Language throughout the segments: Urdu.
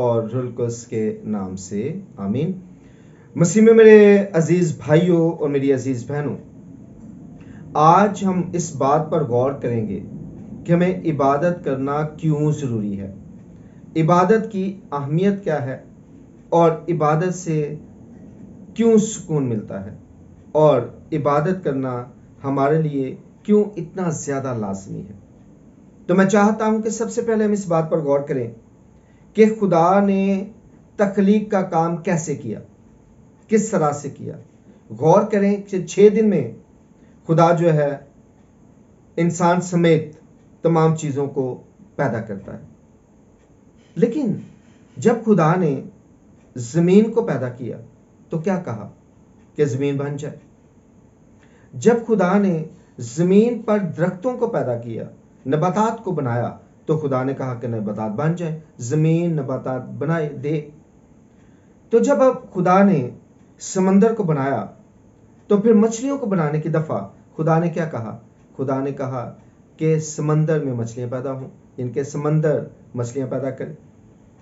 اور روح القدس کے نام سے آمین۔ مسیح میں میرے عزیز بھائیوں اور میری عزیز بہنوں، آج ہم اس بات پر غور کریں گے کہ ہمیں عبادت کرنا کیوں ضروری ہے، عبادت کی اہمیت کیا ہے، اور عبادت سے کیوں سکون ملتا ہے، اور عبادت کرنا ہمارے لیے کیوں اتنا زیادہ لازمی ہے۔ تو میں چاہتا ہوں کہ سب سے پہلے ہم اس بات پر غور کریں کہ خدا نے تخلیق کا کام کیسے کیا، کس طرح سے کیا۔ غور کریں کہ 6 دن میں خدا جو ہے انسان سمیت تمام چیزوں کو پیدا کرتا ہے، لیکن جب خدا نے زمین کو پیدا کیا تو کیا کہا کہ زمین بن جائے۔ جب خدا نے زمین پر درختوں کو پیدا کیا، نباتات کو بنایا، تو خدا نے کہا کہ نباتات بن جائیں، زمین نباتات بنائے دے۔ تو جب اب خدا نے سمندر کو بنایا تو پھر مچھلیوں کو بنانے کی دفعہ خدا نے کیا کہا؟ خدا نے کہا کہ سمندر میں مچھلیاں پیدا ہوں، ان کے سمندر مچھلیاں پیدا کریں۔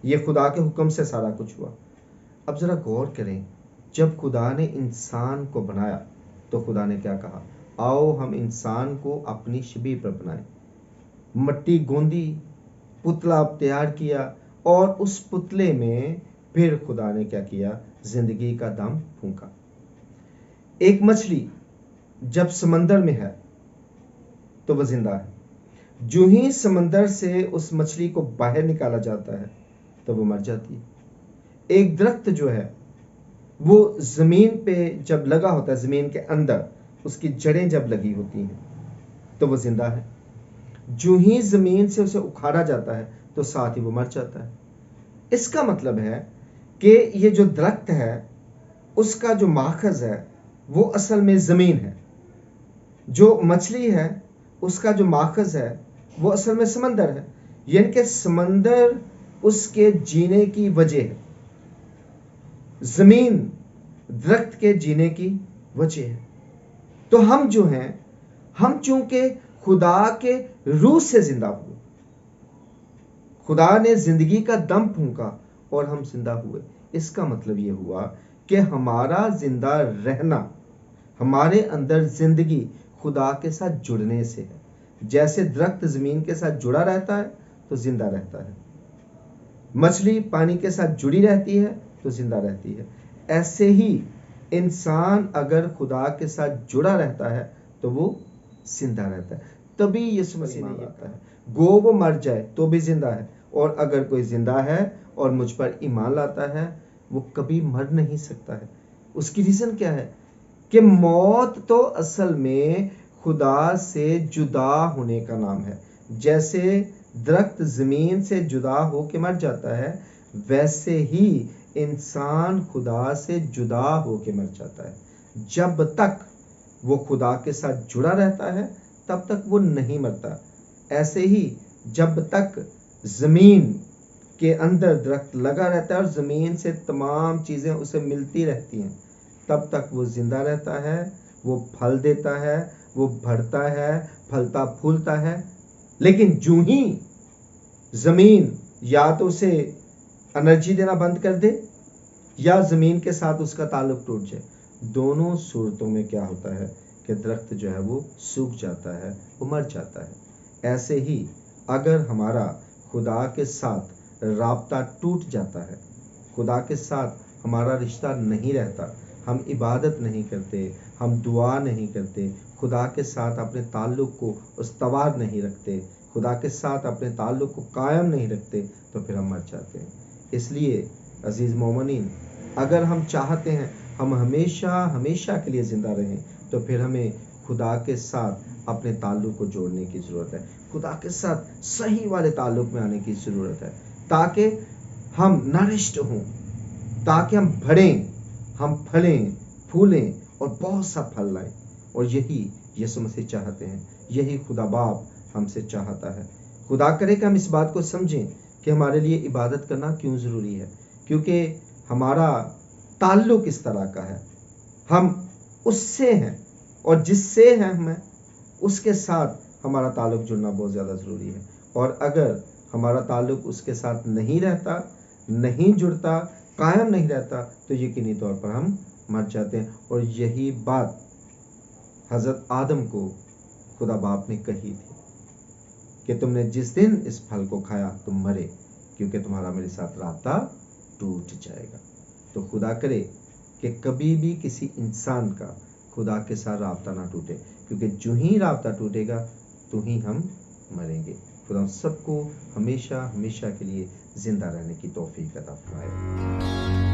یہ خدا کے حکم سے سارا کچھ ہوا۔ اب ذرا غور کریں، جب خدا نے انسان کو بنایا تو خدا نے کیا کہا؟ آؤ ہم انسان کو اپنی شبیہ پر بنائیں۔ مٹی گوندی، پتلا تیار کیا، اور اس پتلے میں پھر خدا نے کیا کیا؟ زندگی کا دم پھونکا۔ ایک مچھلی جب سمندر میں ہے تو وہ زندہ ہے، جو ہی سمندر سے اس مچھلی کو باہر نکالا جاتا ہے تو وہ مر جاتی ہے۔ ایک درخت جو ہے وہ زمین پہ جب لگا ہوتا ہے، زمین کے اندر اس کی جڑیں جب لگی ہوتی ہیں تو وہ زندہ ہے، جو ہی زمین سے اسے اکھاڑا جاتا ہے تو ساتھ ہی وہ مر جاتا ہے۔ اس کا مطلب ہے کہ یہ جو درخت ہے اس کا جو ماخذ ہے وہ اصل میں زمین ہے، جو مچھلی ہے اس کا جو ماخذ ہے وہ اصل میں سمندر ہے، یعنی کہ سمندر اس کے جینے کی وجہ ہے، زمین درخت کے جینے کی وجہ ہے۔ تو ہم جو ہیں، ہم چونکہ خدا کے روح سے زندہ ہوئے، خدا نے زندگی کا دم پھونکا اور ہم زندہ ہوئے۔ اس کا مطلب یہ ہوا کہ ہمارا زندہ رہنا، ہمارے اندر زندگی خدا کے ساتھ جڑنے سے ہے۔ جیسے درخت زمین کے ساتھ جڑا رہتا ہے تو زندہ رہتا ہے، مچھلی پانی کے ساتھ جڑی رہتی ہے تو زندہ رہتی ہے، ایسے ہی انسان اگر خدا کے ساتھ جڑا رہتا ہے تو وہ زندہ رہتا ہے۔ تبھی یسوع مسیح نے یہ کہا ہے، گو وہ مر جائے تو بھی زندہ ہے، اور اگر کوئی زندہ ہے اور مجھ پر ایمان لاتا ہے وہ کبھی مر نہیں سکتا ہے۔ اس کی ریزن کیا ہے؟ کہ موت تو اصل میں خدا سے جدا ہونے کا نام ہے۔ جیسے درخت زمین سے جدا ہو کے مر جاتا ہے، ویسے ہی انسان خدا سے جدا ہو کے مر جاتا ہے۔ جب تک وہ خدا کے ساتھ جڑا رہتا ہے تب تک وہ نہیں مرتا۔ ایسے ہی جب تک زمین کے اندر درخت لگا رہتا ہے اور زمین سے تمام چیزیں اسے ملتی رہتی ہیں، تب تک وہ زندہ رہتا ہے، وہ پھل دیتا ہے، وہ بڑھتا ہے، پھلتا پھولتا ہے۔ لیکن جو ہی زمین یا تو اسے انرجی دینا بند کر دے یا زمین کے ساتھ اس کا تعلق ٹوٹ جائے، دونوں صورتوں میں کیا ہوتا ہے کہ درخت جو ہے وہ سوکھ جاتا ہے، وہ مر جاتا ہے۔ ایسے ہی اگر ہمارا خدا کے ساتھ رابطہ ٹوٹ جاتا ہے، خدا کے ساتھ ہمارا رشتہ نہیں رہتا، ہم عبادت نہیں کرتے، ہم دعا نہیں کرتے، خدا کے ساتھ اپنے تعلق کو استوار نہیں رکھتے، خدا کے ساتھ اپنے تعلق کو قائم نہیں رکھتے، تو پھر ہم مر جاتے ہیں۔ اس لیے عزیز مومنین، اگر ہم چاہتے ہیں ہم ہمیشہ کے لیے زندہ رہیں تو پھر ہمیں خدا کے ساتھ اپنے تعلق کو جوڑنے کی ضرورت ہے، خدا کے ساتھ صحیح والے تعلق میں آنے کی ضرورت ہے، تاکہ ہم نرشٹ ہوں، تاکہ ہم بڑھیں، ہم پھلیں پھولیں اور بہت سا پھل لائیں۔ اور یہی یسوع مسیح چاہتے ہیں، یہی خدا باپ ہم سے چاہتا ہے۔ خدا کرے کہ ہم اس بات کو سمجھیں کہ ہمارے لیے عبادت کرنا کیوں ضروری ہے، کیونکہ ہمارا تعلق اس طرح کا ہے، ہم اس سے ہیں، اور جس سے ہیں ہمیں اس کے ساتھ ہمارا تعلق جڑنا بہت زیادہ ضروری ہے۔ اور اگر ہمارا تعلق اس کے ساتھ نہیں رہتا، نہیں جڑتا، قائم نہیں رہتا تو یقینی طور پر ہم مر جاتے ہیں. اور یہی بات حضرت آدم کو خدا باپ نے کہی تھی کہ تم نے جس دن اس پھل کو کھایا تم مرے، کیونکہ تمہارا میرے ساتھ رابطہ ٹوٹ جائے گا. تو خدا کرے کہ کبھی بھی کسی انسان کا خدا کے ساتھ رابطہ نہ ٹوٹے، کیونکہ جو ہی رابطہ ٹوٹے گا تو ہی ہم مریں گے. خدا سب کو ہمیشہ ہمیشہ کے لیے زندہ رہنے کی توفیق عطا فرمائے.